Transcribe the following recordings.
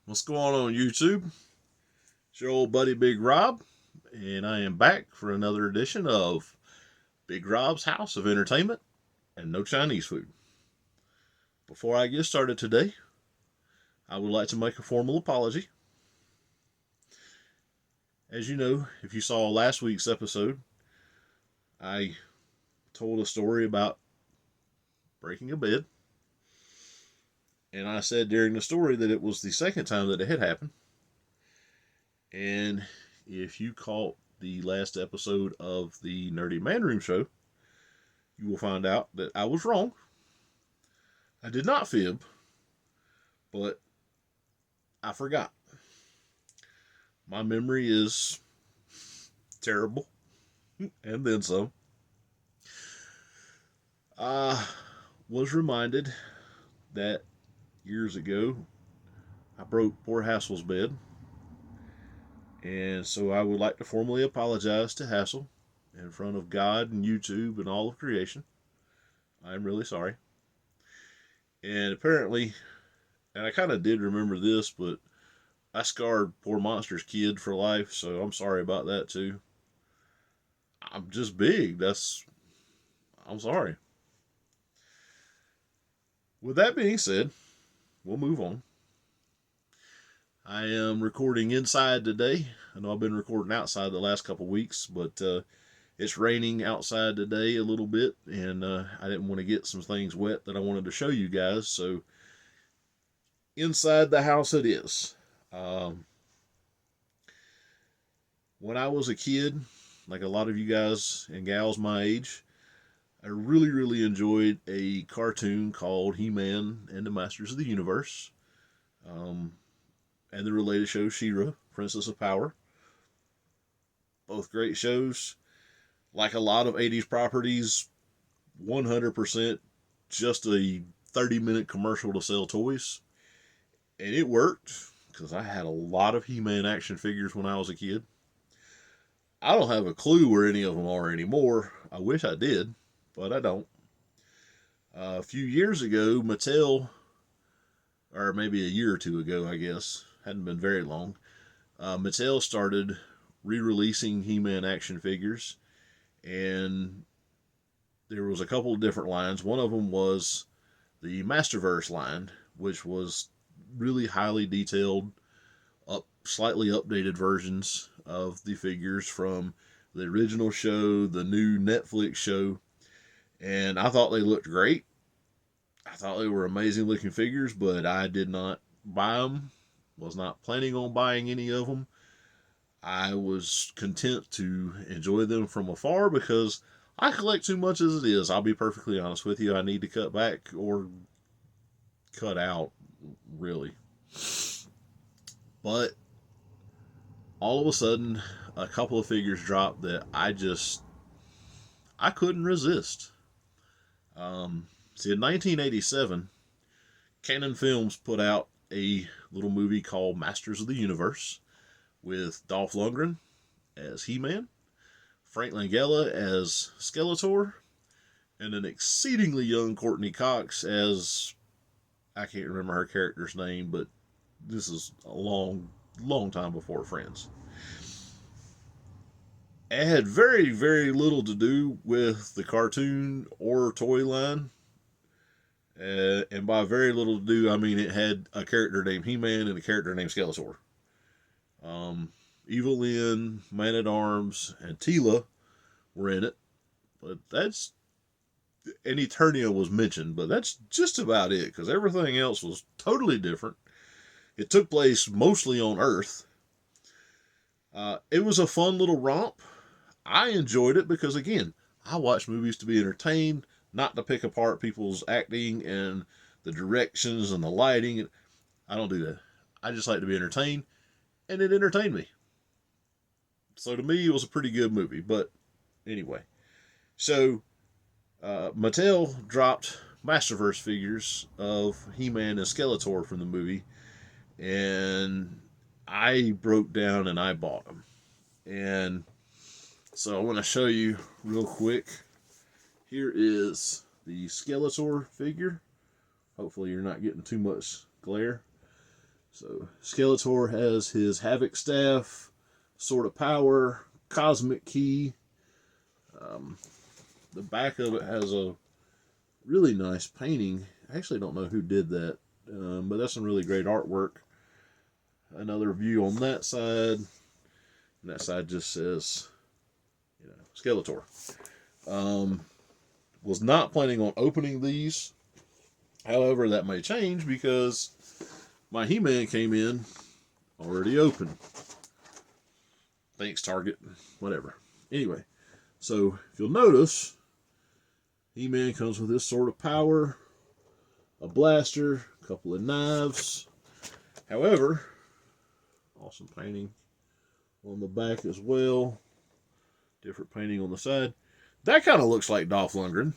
What's going on YouTube? It's your old buddy Big Rob, and I am back for another edition of Big Rob's House of Entertainment and No Chinese Food. Before I get started today, I would like to make a formal apology. As you know, if you saw last week's episode, I told a story about breaking a bed, and I said during the story that it was the second time that it had happened. And if you caught the last episode of the Nerdy Manroom show, you will find out that I was wrong. I did not fib, but I forgot. My memory is terrible, and then some. I was reminded that years ago I broke poor Hassel's bed, and so I would like to formally apologize to Hassel in front of God and YouTube and all of creation. I'm really sorry. And apparently, and I kind of did remember this, but I scarred poor Monster's kid for life, so I'm sorry about that too. I'm just big. I'm sorry. With that being said, we'll move on. I am recording inside today. I know I've been recording outside the last couple weeks, but it's raining outside today a little bit, and I didn't want to get some things wet that I wanted to show you guys, so inside the house it is. When I was a kid, like a lot of you guys and gals my age, I really enjoyed a cartoon called He-Man and the Masters of the Universe, and the related show She-Ra, Princess of Power. Both great shows. Like a lot of 80s properties, 100% just a 30-minute commercial to sell toys. And it worked, because I had a lot of He-Man action figures when I was a kid. I don't have a clue where any of them are anymore. I wish I did, but I don't. A few years ago, Mattel, or maybe a year or two ago, I guess, hadn't been very long, Mattel started re-releasing He-Man action figures, and there was a couple of different lines. One of them was the Masterverse line, which was really highly detailed, slightly updated versions of the figures from the original show, the new Netflix show, and I thought they looked great. I thought they were amazing looking figures, but I did not buy them. Was not planning on buying any of them. I was content to enjoy them from afar because I collect too much as it is. I'll be perfectly honest with you. I need to cut back or cut out, really. But all of a sudden, a couple of figures dropped that I couldn't resist. See, in 1987, Canon Films put out a little movie called Masters of the Universe with Dolph Lundgren as He-Man, Frank Langella as Skeletor, and an exceedingly young Courtney Cox as, I can't remember her character's name, but this is a long time before Friends. It had very little to do with the cartoon or toy line. And by very little to do, I mean it had a character named He-Man and a character named Skeletor. Evil Lyn, Man at Arms, and Teela were in it. But that's. And Eternia was mentioned, but that's just about it, because everything else was totally different. It took place mostly on Earth. It was a fun little romp. I enjoyed it because, again, I watch movies to be entertained, not to pick apart people's acting and the directions and the lighting. I don't do that. I just like to be entertained, and it entertained me. So to me, it was a pretty good movie. But anyway, so Mattel dropped Masterverse figures of He-Man and Skeletor from the movie, and I broke down and I bought them. And so I want to show you real quick. Here is the Skeletor figure. Hopefully you're not getting too much glare. So Skeletor has his Havoc Staff, Sword of Power, Cosmic Key. Um, the back of it has a really nice painting. I actually don't know who did that, but that's some really great artwork. Another view on that side. And that side just says, Skeletor. Was not planning on opening these. However, that may change because my He-Man came in already open. Thanks, Target. Whatever. Anyway, so if you'll notice, He-Man comes with his Sword of Power, a blaster, a couple of knives. However, awesome painting on the back as well. Different painting on the side. That kind of looks like Dolph Lundgren.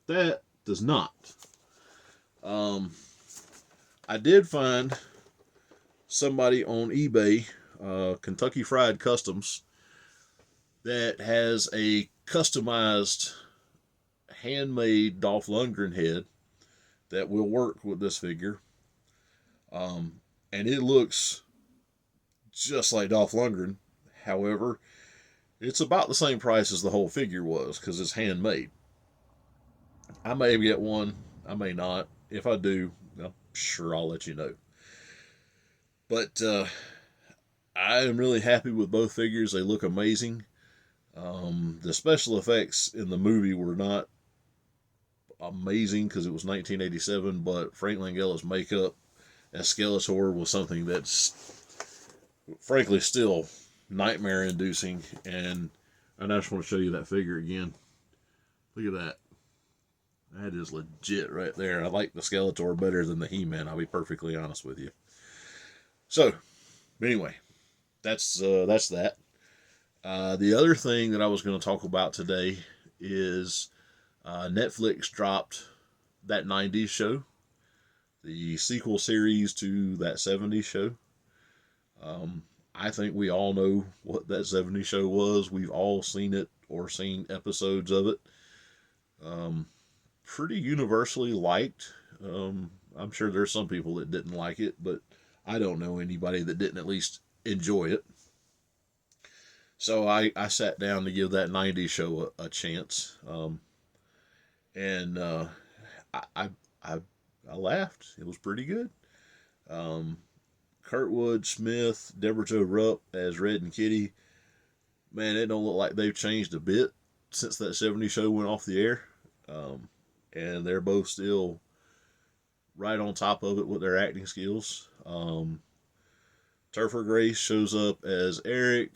That does not. I did find somebody on eBay, Kentucky Fried Customs, that has a customized handmade Dolph Lundgren head that will work with this figure. And it looks just like Dolph Lundgren. However, it's about the same price as the whole figure was because it's handmade. I may get one. I may not. If I do, I'm sure I'll let you know. But I am really happy with both figures. They look amazing. The special effects in the movie were not amazing because it was 1987, but Frank Langella's makeup as Skeletor was something that's frankly still nightmare inducing. And I just want to show you that figure again. Look at that. That is legit right there. I like the Skeletor better than the He-Man, I'll be perfectly honest with you. So, anyway, that's that. The other thing that I was going to talk about today is Netflix dropped that 90s show, the sequel series to that 70s show. I think we all know what that 70s show was. We've all seen it or seen episodes of it. Pretty universally liked. I'm sure there's some people that didn't like it, but I don't know anybody that didn't at least enjoy it. So I sat down to give that 90s show a chance. And I laughed. It was pretty good. Kurtwood Smith, Deborah Jo Rupp as Red and Kitty. Man, it don't look like they've changed a bit since that 70s show went off the air. And they're both still right on top of it with their acting skills. Topher Grace shows up as Eric.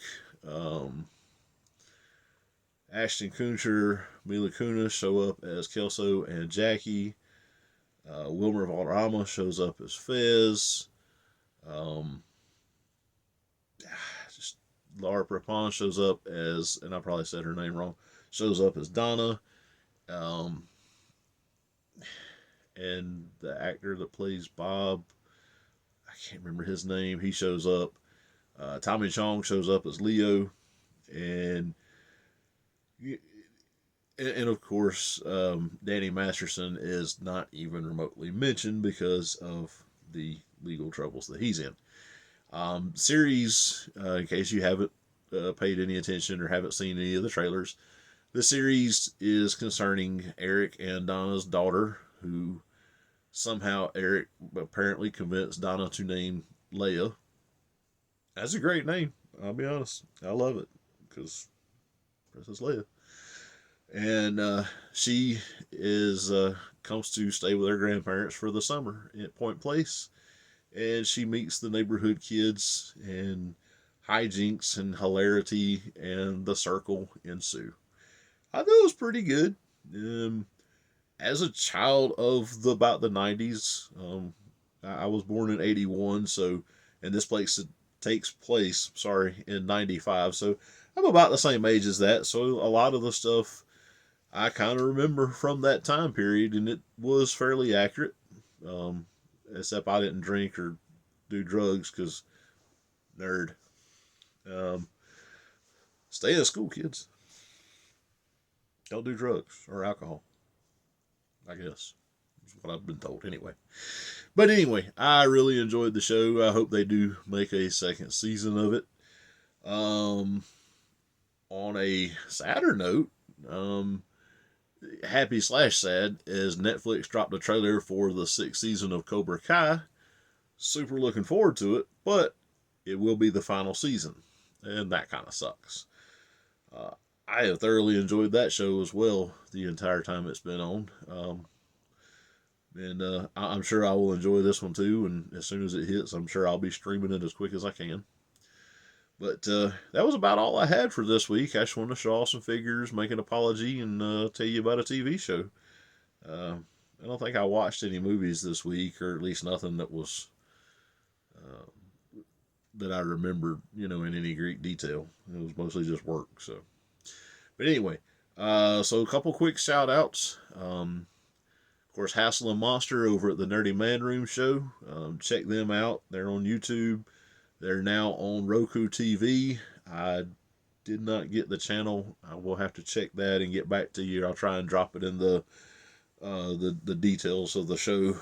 Ashton Kutcher, Mila Kunis show up as Kelso and Jackie. Wilmer Valderrama shows up as Fez. Just Laura Prepon shows up as, and I probably said her name wrong, shows up as Donna. And the actor that plays Bob, I can't remember his name, he shows up. Tommy Chong shows up as Leo. And of course, Danny Masterson is not even remotely mentioned because of the legal troubles that he's in. Series, in case you haven't paid any attention or haven't seen any of the trailers, the series is concerning Eric and Donna's daughter, who somehow Eric apparently convinced Donna to name Leia. That's a great name. I'll be honest. I love it because Princess Leia. And she is comes to stay with her grandparents for the summer at Point Place. And she meets the neighborhood kids, and hijinks and hilarity and the circle ensue. I thought it was pretty good. As a child of about the 90s, I was born in 81, so, and this place takes place, in 95, so I'm about the same age as that, so a lot of the stuff I kind of remember from that time period, and it was fairly accurate, except I didn't drink or do drugs, because nerd. Stay in school, kids. Don't do drugs or alcohol, I guess. That's what I've been told anyway. But anyway, I really enjoyed the show. I hope they do make a second season of it. Um, on a sadder note, happy slash sad, as Netflix dropped a trailer for the 6th season of Cobra Kai. Super looking forward to it, but it will be the final season, and that kind of sucks. Uh, I have thoroughly enjoyed that show as well the entire time it's been on. And I'm sure I will enjoy this one too. And as soon as it hits, I'm sure I'll be streaming it as quick as I can. But that was about all I had for this week. I just wanted to show off some figures, make an apology, and tell you about a TV show. Uh, I don't think I watched any movies this week, or at least nothing that was that I remembered, in any great detail. It was mostly just work. So, but anyway, so a couple quick shout outs. Of course, Hassel and Monster over at the Nerdy Manroom show. Check them out. They're on YouTube. They're now on Roku TV. I did not get the channel. I will have to check that and get back to you. I'll try and drop it in the details of the show,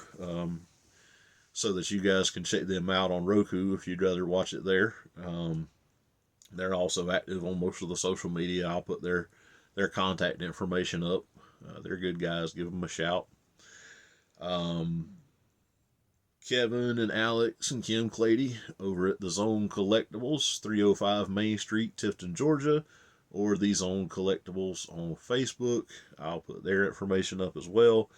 so that you guys can check them out on Roku if you'd rather watch it there. They're also active on most of the social media. I'll put their contact information up. They're good guys. Give them a shout. Kevin and Alex and Kim Clady over at the Zone Collectables, 305 Main Street, Tifton, Georgia, or the Zone Collectables on Facebook. I'll put their information up as well.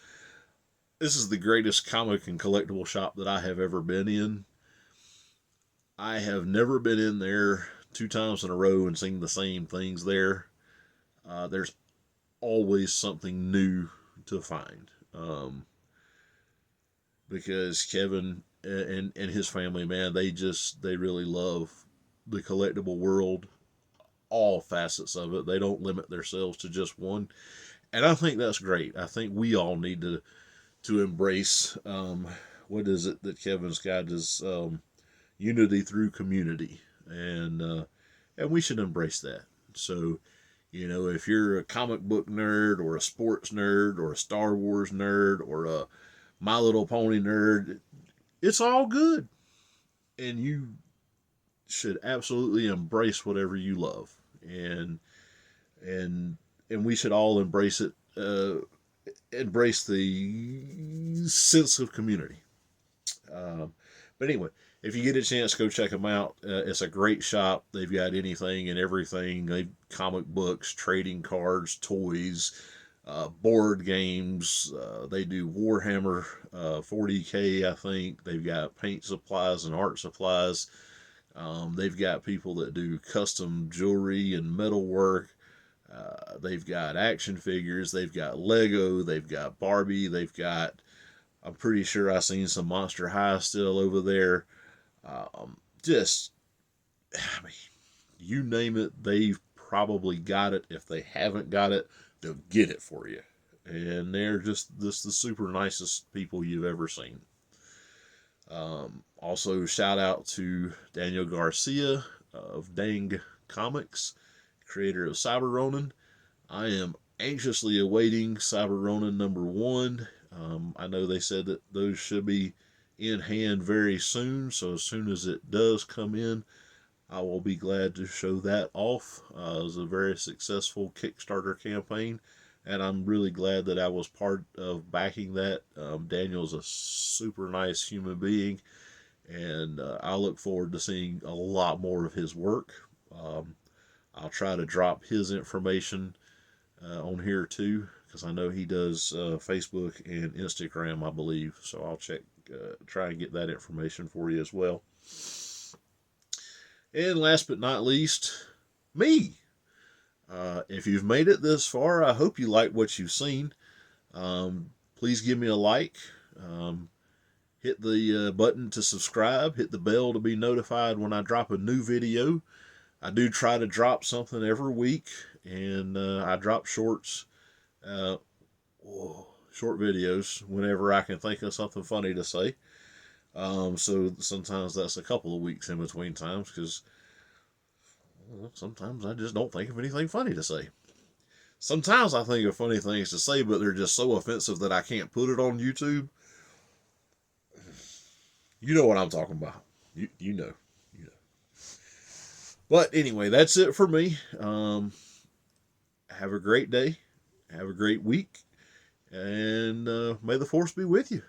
This is the greatest comic and collectible shop that I have ever been in. I have never been in there 2 times in a row and seen the same things there. There's always something new to find. Because Kevin and his family, man, they really love the collectible world, all facets of it. They don't limit themselves to just one. And I think that's great. I think we all need to embrace, what is it that Kevin's got is, unity through community. And we should embrace that. So, if you're a comic book nerd or a sports nerd or a Star Wars nerd or a My Little Pony nerd, it's all good. And you should absolutely embrace whatever you love. And we should all embrace it, embrace the sense of community. But anyway, if you get a chance, go check them out. It's a great shop. They've got anything and everything. They've comic books, trading cards, toys, board games. They do Warhammer 40K, I think. They've got paint supplies and art supplies. They've got people that do custom jewelry and metalwork. They've got action figures. They've got Lego. They've got Barbie. They've got, I'm pretty sure I've seen some Monster High still over there. You name it, they've probably got it. If they haven't got it, they'll get it for you. And they're just the super nicest people you've ever seen. Also, shout out to Daniel Garcia of Dang Comics, creator of Cyber Ronin. I am anxiously awaiting Cyber Ronin #1. I know they said that those should be in hand very soon, so as soon as it does come in, I will be glad to show that off. It was a very successful Kickstarter campaign, and I'm really glad that I was part of backing that. Daniel's a super nice human being, and I look forward to seeing a lot more of his work. I'll try to drop his information on here too, because I know he does Facebook and Instagram, I believe, so I'll try and get that information for you as well. And last but not least, me. If you've made it this far, I hope you like what you've seen. Please give me a like. Hit the button to subscribe. Hit the bell to be notified when I drop a new video. I do try to drop something every week, and I drop shorts, short videos whenever I can think of something funny to say. So sometimes that's a couple of weeks in between times, because sometimes I just don't think of anything funny to say. Sometimes I think of funny things to say, but they're just so offensive that I can't put it on YouTube. You know what I'm talking about. You know. You know. But anyway, that's it for me. Have a great day. Have a great week. And may the force be with you.